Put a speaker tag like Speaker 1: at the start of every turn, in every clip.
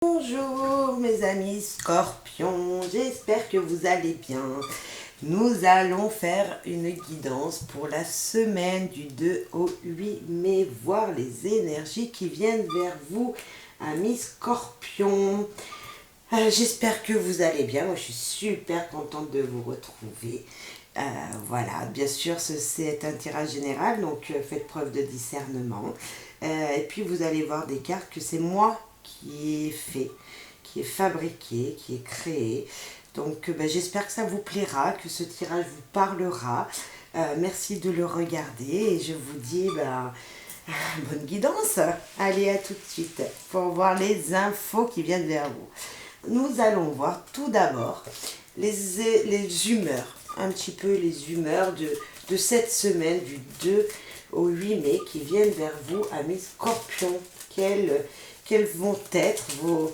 Speaker 1: Bonjour mes amis scorpions, j'espère que vous allez bien. Nous allons faire une guidance pour la semaine du 2 au 8 mai, voir les énergies qui viennent vers vous, amis scorpions. J'espère que vous allez bien, moi je suis super contente de vous retrouver. Voilà, bien sûr c'est un tirage général, donc faites preuve de discernement. Et puis vous allez voir des cartes que c'est moi qui ai fait, qui est fabriqué, qui est créé. Donc j'espère que ça vous plaira, que ce tirage vous parlera. Merci de le regarder et je vous dis bonne guidance. Allez, à tout de suite pour voir les infos qui viennent vers vous. Nous allons voir tout d'abord les humeurs, un petit peu les humeurs de cette semaine du 2 au 8 mai qui viennent vers vous, amis scorpions. Quelles vont être vos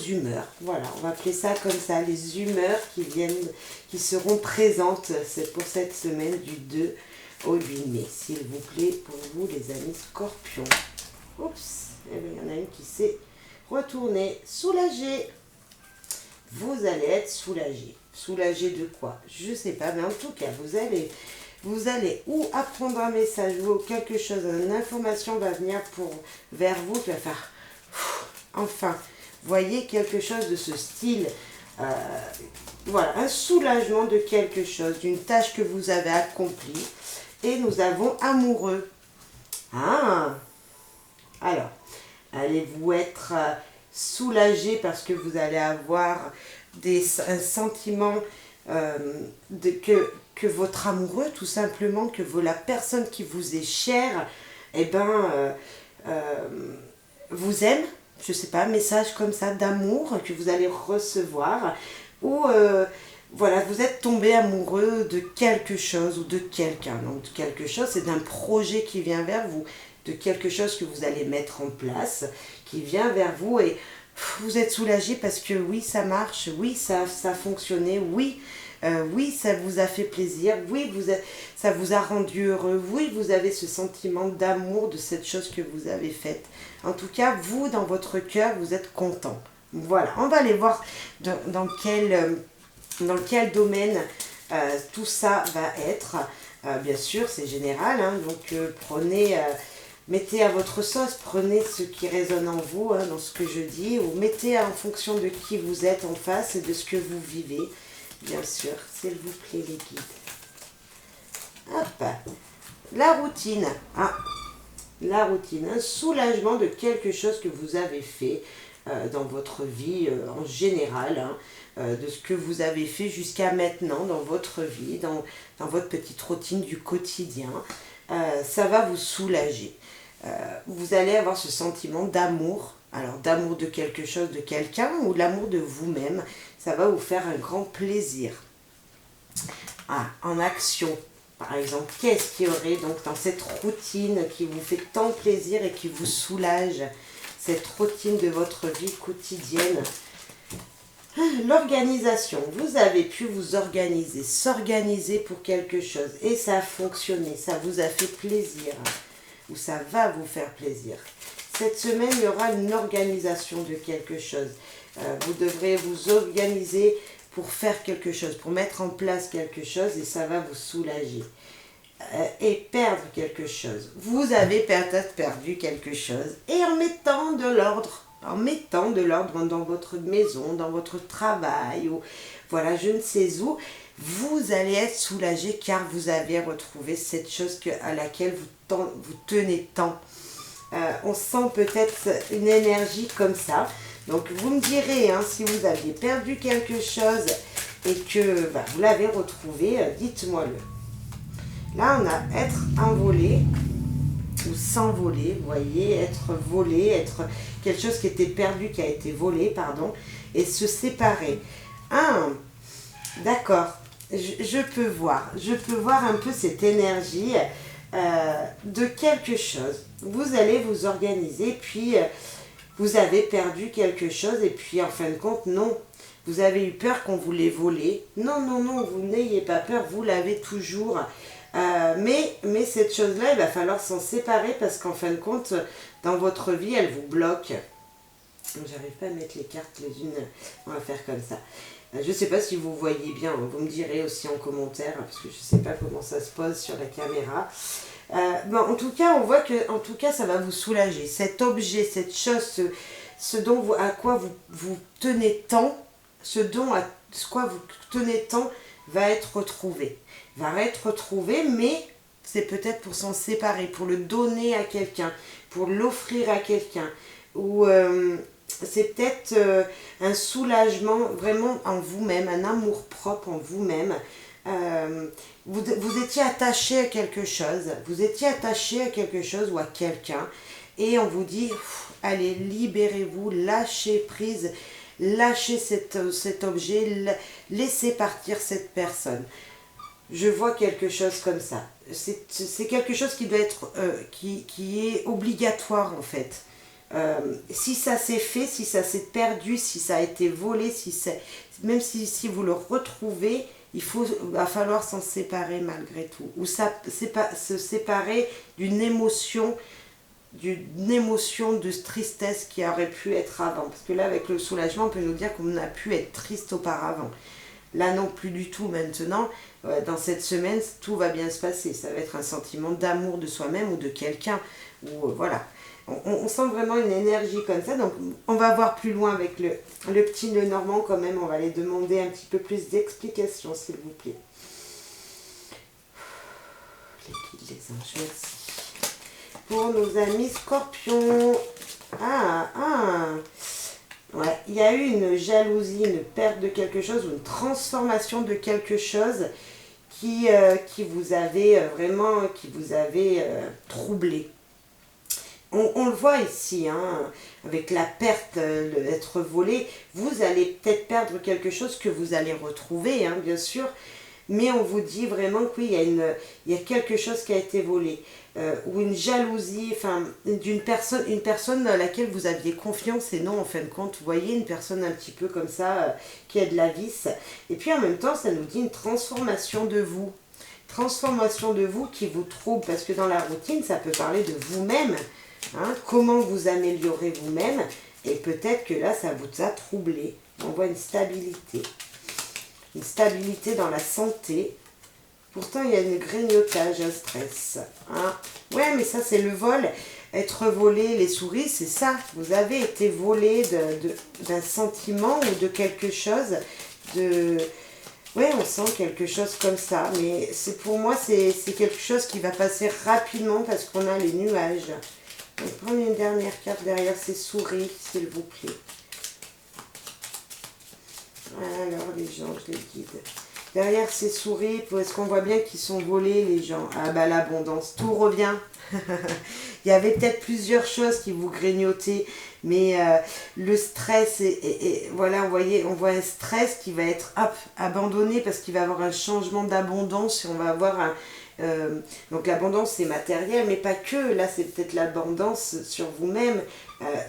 Speaker 1: humeurs. Voilà, on va appeler ça comme ça, les humeurs qui seront présentes pour cette semaine du 2 au 8 mai. S'il vous plaît, pour vous, les amis scorpions. Oups, il y en a une qui s'est retournée. Soulagée. Vous allez être soulagé. Soulagé de quoi? Je ne sais pas, mais en tout cas, vous allez ou apprendre un message ou quelque chose, une information va venir vers vous qui va faire enfin, voyez quelque chose de ce style. Voilà, un soulagement de quelque chose, d'une tâche que vous avez accomplie. Et nous avons amoureux. Ah, alors, allez-vous être soulagé parce que vous allez avoir un sentiment que votre amoureux, tout simplement, la personne qui vous est chère, vous aime, je sais pas, un message comme ça d'amour que vous allez recevoir, ou voilà, vous êtes tombé amoureux de quelque chose ou de quelqu'un. Donc quelque chose, c'est d'un projet qui vient vers vous, de quelque chose que vous allez mettre en place, qui vient vers vous et vous êtes soulagé parce que oui, ça marche, oui, ça a fonctionné, oui, oui, ça vous a fait plaisir, oui, ça vous a rendu heureux, oui, vous avez ce sentiment d'amour de cette chose que vous avez faite. En tout cas, vous, dans votre cœur, vous êtes content. Voilà, on va aller voir dans quel domaine tout ça va être. Bien sûr, c'est général, hein, donc mettez à votre sauce, prenez ce qui résonne en vous, hein, dans ce que je dis, ou mettez en fonction de qui vous êtes en face et de ce que vous vivez. Bien sûr, s'il vous plaît, les guides. Hop, la routine. Ah, la routine, un soulagement de quelque chose que vous avez fait dans votre vie en général, hein, de ce que vous avez fait jusqu'à maintenant dans votre vie, dans votre petite routine du quotidien. Ça va vous soulager. Vous allez avoir ce sentiment d'amour, alors d'amour de quelque chose, de quelqu'un, ou de l'amour de vous-même. Ça va vous faire un grand plaisir. En action, par exemple, qu'est-ce qu'il y aurait donc dans cette routine qui vous fait tant plaisir et qui vous soulage, cette routine de votre vie quotidienne? L'organisation, vous avez pu vous organiser, s'organiser pour quelque chose et ça a fonctionné, ça vous a fait plaisir ou ça va vous faire plaisir. Cette semaine, il y aura une organisation de quelque chose. Vous devrez vous organiser pour faire quelque chose, pour mettre en place quelque chose et ça va vous soulager. Et perdre quelque chose. Vous avez peut-être perdu quelque chose et en mettant de l'ordre dans votre maison, dans votre travail, ou voilà, je ne sais où, vous allez être soulagé car vous avez retrouvé cette chose à laquelle vous tenez tant. On sent peut-être une énergie comme ça. Donc vous me direz, hein, si vous aviez perdu quelque chose et que vous l'avez retrouvé, dites-moi-le. Là, on a être envolé ou s'envoler, vous voyez, être volé, être quelque chose qui était perdu, qui a été volé, pardon, et se séparer. D'accord, je peux voir un peu cette énergie de quelque chose. Vous allez vous organiser, puis vous avez perdu quelque chose, et puis en fin de compte, non. Vous avez eu peur qu'on vous l'ait volé. Non, non, non, vous n'ayez pas peur, vous l'avez toujours. Mais cette chose-là, il va falloir s'en séparer parce qu'en fin de compte, dans votre vie, elle vous bloque. J'arrive pas à mettre les cartes les unes. On va faire comme ça. Je sais pas si vous voyez bien. Vous me direz aussi en commentaire parce que je sais pas comment ça se pose sur la caméra. Bon, en tout cas, on voit que en tout cas, ça va vous soulager. Cet objet, cette chose, ce dont vous, à quoi vous tenez tant, ce dont à quoi vous tenez tant va être retrouvé. Va être retrouvé, mais c'est peut-être pour s'en séparer, pour le donner à quelqu'un, pour l'offrir à quelqu'un. Ou c'est peut-être un soulagement vraiment en vous-même, un amour propre en vous-même. Vous étiez attaché à quelque chose, ou à quelqu'un, et on vous dit, allez, libérez-vous, lâchez prise, lâchez cet objet, laissez partir cette personne. Je vois quelque chose comme ça. C'est quelque chose qui doit être, qui est obligatoire en fait. Si ça s'est fait, si ça s'est perdu, si ça a été volé, même si vous le retrouvez, va falloir s'en séparer malgré tout. Ou se séparer d'une émotion de tristesse qui aurait pu être avant. Parce que là, avec le soulagement, on peut nous dire qu'on a pu être triste auparavant. Là, non plus du tout maintenant. Dans cette semaine, tout va bien se passer. Ça va être un sentiment d'amour de soi-même ou de quelqu'un. Voilà. On sent vraiment une énergie comme ça. Donc, on va voir plus loin avec le petit nœud normand quand même. On va aller demander un petit peu plus d'explications, s'il vous plaît. Les guides, les anges, merci. Pour nos amis scorpions. Ouais, il y a eu une jalousie, une perte de quelque chose ou une transformation de quelque chose qui vous avait vraiment, troublé. On le voit ici, hein, avec la perte, être volé, vous allez peut-être perdre quelque chose que vous allez retrouver, hein, bien sûr, mais on vous dit vraiment que oui, il y a quelque chose qui a été volé, ou une jalousie, enfin, une personne à laquelle vous aviez confiance et non, en fin de compte, vous voyez, une personne un petit peu comme ça, qui a de la vis, et puis en même temps, ça nous dit une transformation de vous qui vous trouble, parce que dans la routine, ça peut parler de vous-même, hein, comment vous améliorez vous-même, et peut-être que là, ça vous a troublé. On voit une stabilité dans la santé. Pourtant, il y a un grignotage, un stress. Hein. Ouais, mais ça, c'est le vol. Être volé, les souris, c'est ça. Vous avez été volé d'un sentiment ou de quelque chose. Ouais, on sent quelque chose comme ça. Mais pour moi, c'est quelque chose qui va passer rapidement parce qu'on a les nuages. On va prendre une dernière carte derrière ces souris, s'il vous plaît. Alors, les gens, je les guide. Derrière ces souris, est-ce qu'on voit bien qu'ils sont volés, les gens? Ah bah l'abondance, tout revient. Il y avait peut-être plusieurs choses qui vous grignotaient, mais le stress, voilà, on voit un stress qui va être abandonné parce qu'il va y avoir un changement d'abondance et on va avoir donc l'abondance c'est matériel, mais pas que. Là, c'est peut-être l'abondance sur vous-même,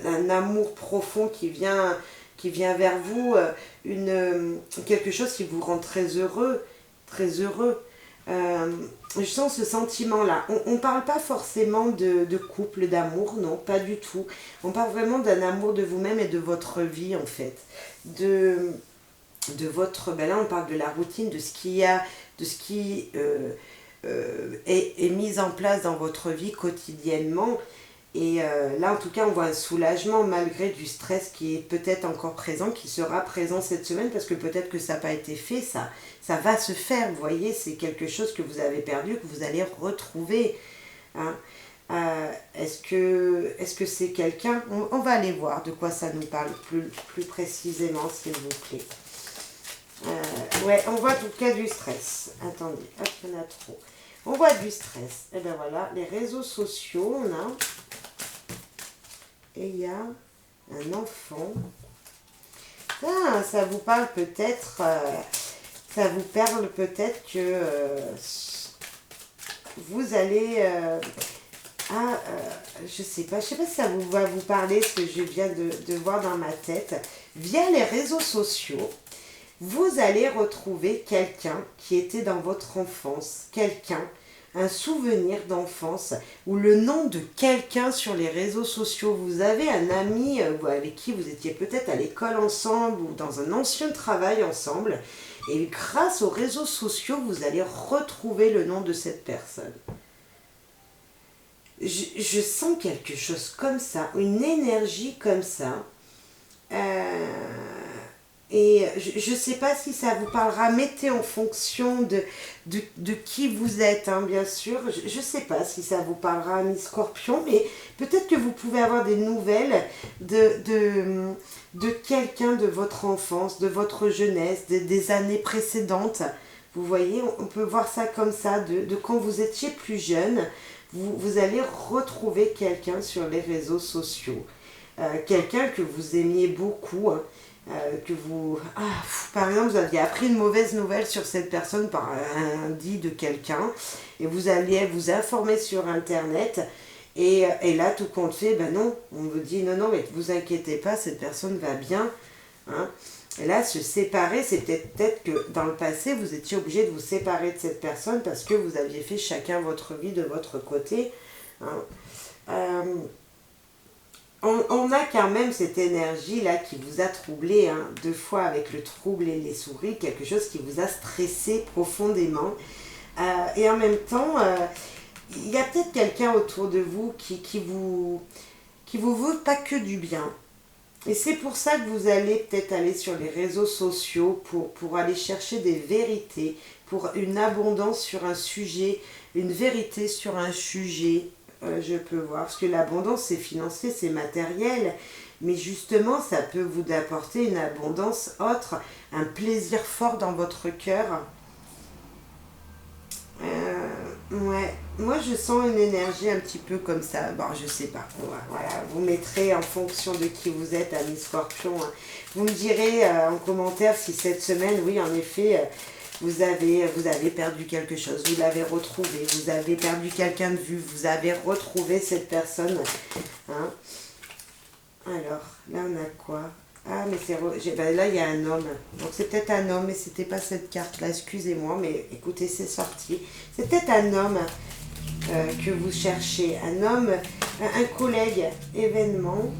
Speaker 1: un amour profond qui vient vers vous, quelque chose qui vous rend très heureux, très heureux. Je sens ce sentiment-là. On ne parle pas forcément de couple, d'amour, non, pas du tout. On parle vraiment d'un amour de vous-même et de votre vie, en fait. De votre... Ben là, on parle de la routine, de ce qui est mis en place dans votre vie quotidiennement. Et là, en tout cas, on voit un soulagement malgré du stress qui est peut-être encore présent, qui sera présent cette semaine, parce que peut-être que ça n'a pas été fait, ça va se faire, vous voyez, c'est quelque chose que vous avez perdu, que vous allez retrouver. Hein. Est-ce que c'est quelqu'un? On va aller voir de quoi ça nous parle plus précisément, s'il vous plaît. Ouais, on voit en tout cas du stress. Attendez, hop, il y en a trop. On voit du stress. Et bien voilà, les réseaux sociaux, on a... Et il y a un enfant. Ah, ça vous parle peut-être... que vous allez... je sais pas si ça va vous parler, ce que je viens de voir dans ma tête. Via les réseaux sociaux, vous allez retrouver quelqu'un qui était dans votre enfance. Quelqu'un un souvenir d'enfance ou le nom de quelqu'un sur les réseaux sociaux. Vous avez un ami avec qui vous étiez peut-être à l'école ensemble ou dans un ancien travail ensemble. Et grâce aux réseaux sociaux, vous allez retrouver le nom de cette personne. Je sens quelque chose comme ça, une énergie comme ça. Et je ne sais pas si ça vous parlera, mettez en fonction de qui vous êtes, hein, bien sûr. Je ne sais pas si ça vous parlera, ami Scorpion, mais peut-être que vous pouvez avoir des nouvelles de quelqu'un de votre enfance, de votre jeunesse, des années précédentes. Vous voyez, on peut voir ça comme ça, de quand vous étiez plus jeune, vous allez retrouver quelqu'un sur les réseaux sociaux. Quelqu'un que vous aimiez beaucoup, hein. Par exemple, vous aviez appris une mauvaise nouvelle sur cette personne par un dit de quelqu'un et vous alliez vous informer sur internet et là tout compte fait, ben non, on vous dit non mais vous inquiétez pas, cette personne va bien, hein. Et là se séparer, c'est peut-être que dans le passé vous étiez obligé de vous séparer de cette personne parce que vous aviez fait chacun votre vie de votre côté, hein. On a quand même cette énergie-là qui vous a troublé, hein, 2 fois avec le trouble et les souris, quelque chose qui vous a stressé profondément. Et en même temps, il y a peut-être quelqu'un autour de vous qui vous veut pas que du bien. Et c'est pour ça que vous allez peut-être aller sur les réseaux sociaux pour aller chercher des vérités, pour une abondance sur un sujet, une vérité sur un sujet. Je peux voir, parce que l'abondance c'est financier, c'est matériel, mais justement ça peut vous apporter une abondance autre, un plaisir fort dans votre cœur. Ouais, moi je sens une énergie un petit peu comme ça, bon je sais pas, voilà, vous mettrez en fonction de qui vous êtes, ami Scorpion, hein. Vous me direz en commentaire si cette semaine, oui en effet, vous avez perdu quelque chose, vous l'avez retrouvé, vous avez perdu quelqu'un de vue, vous avez retrouvé cette personne, hein. Alors, là on a quoi? Ah, mais là il y a un homme, donc c'est peut-être un homme, mais c'était pas cette carte-là, excusez-moi, mais écoutez, c'est sorti. C'est peut-être un homme que vous cherchez, un homme, un collègue, événement.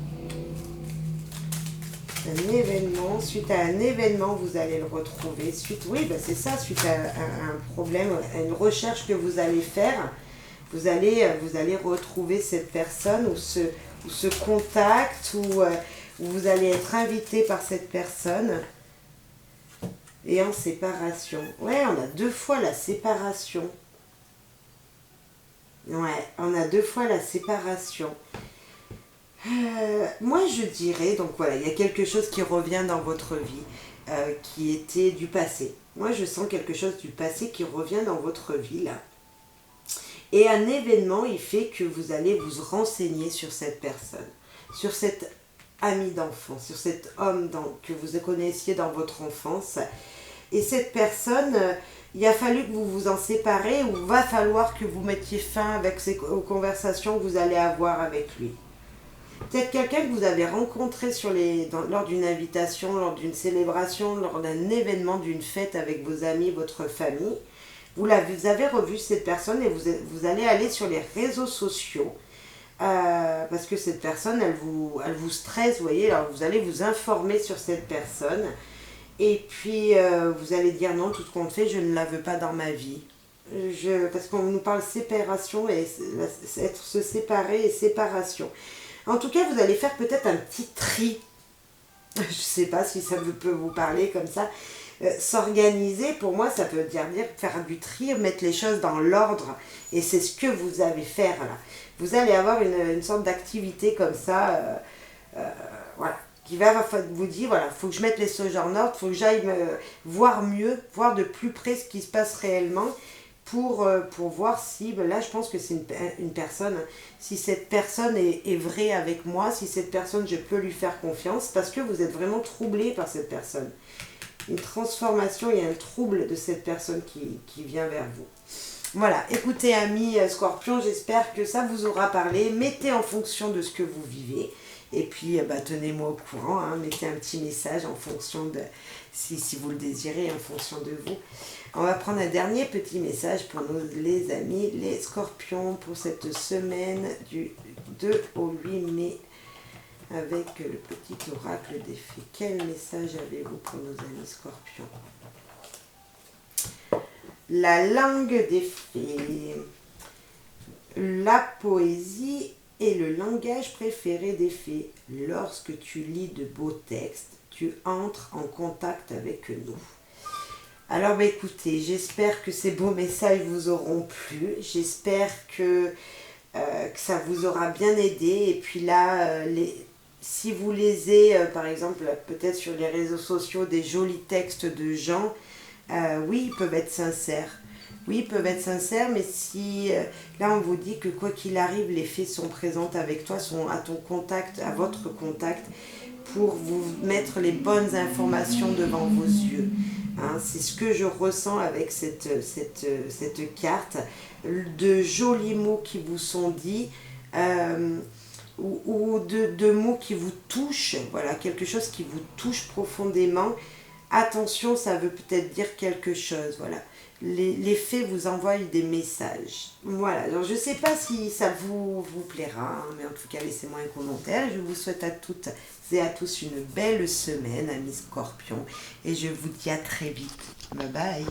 Speaker 1: Un événement, suite à un événement, vous allez le retrouver. Oui, ben c'est ça, suite à un problème, à une recherche que vous allez faire, vous allez retrouver cette personne ou ce contact, ou vous allez être invité par cette personne. Et en séparation. Ouais, on a 2 fois la séparation. Ouais, on a 2 fois la séparation. Moi je dirais, donc voilà, il y a quelque chose qui revient dans votre vie, qui était du passé. Moi je sens quelque chose du passé qui revient dans votre vie là. Et un événement, il fait que vous allez vous renseigner sur cette personne, sur cet ami d'enfance, sur cet homme que vous connaissiez dans votre enfance. Et cette personne, il a fallu que vous vous en séparez, ou va falloir que vous mettiez fin aux conversations que vous allez avoir avec lui. Peut-être quelqu'un que vous avez rencontré lors d'une invitation, lors d'une célébration, lors d'un événement, d'une fête avec vos amis, votre famille. Vous avez revu cette personne et vous allez aller sur les réseaux sociaux parce que cette personne, elle vous stresse, vous voyez. Alors vous allez vous informer sur cette personne et puis vous allez dire non, tout compte fait, je ne la veux pas dans ma vie. Parce qu'on nous parle séparation et être se séparer et séparation. En tout cas, vous allez faire peut-être un petit tri. Je ne sais pas si ça peut vous parler comme ça. S'organiser, pour moi, ça veut dire faire du tri, mettre les choses dans l'ordre. Et c'est ce que vous allez faire là. Vous allez avoir une sorte d'activité comme ça, voilà, qui va vous dire, voilà, il faut que je mette les choses en ordre, il faut que j'aille voir mieux, voir de plus près ce qui se passe réellement. Pour voir si, là je pense que c'est une personne, si cette personne est vraie avec moi, si cette personne je peux lui faire confiance, parce que vous êtes vraiment troublé par cette personne. Une transformation et un trouble de cette personne qui vient vers vous. Voilà, écoutez amis Scorpion, j'espère que ça vous aura parlé, mettez en fonction de ce que vous vivez. Et puis, tenez-moi au courant, hein, mettez un petit message en fonction de, si vous le désirez, en fonction de vous. On va prendre un dernier petit message pour nous, les amis, les scorpions, pour cette semaine du 2 au 8 mai, avec le petit oracle des fées. Quel message avez-vous pour nos amis scorpions? La langue des fées. La poésie est le langage préféré des fées. Lorsque tu lis de beaux textes, tu entres en contact avec nous. Alors écoutez, j'espère que ces beaux messages vous auront plu. J'espère que ça vous aura bien aidé. Et puis là, si vous lisez, par exemple, peut-être sur les réseaux sociaux, des jolis textes de gens, oui, ils peuvent être sincères. Oui, ils peuvent être sincères, mais si là on vous dit que quoi qu'il arrive, les fées sont présentes avec toi, sont à ton contact, à votre contact, pour vous mettre les bonnes informations devant vos yeux. Hein, c'est ce que je ressens avec cette carte. De jolis mots qui vous sont dits, ou de mots qui vous touchent, voilà, quelque chose qui vous touche profondément. Attention, ça veut peut-être dire quelque chose, voilà. Les fées vous envoient des messages. Voilà, alors je ne sais pas si ça vous plaira, hein, mais en tout cas, laissez-moi un commentaire. Je vous souhaite à toutes et à tous une belle semaine, amis scorpions, et je vous dis à très vite. Bye bye.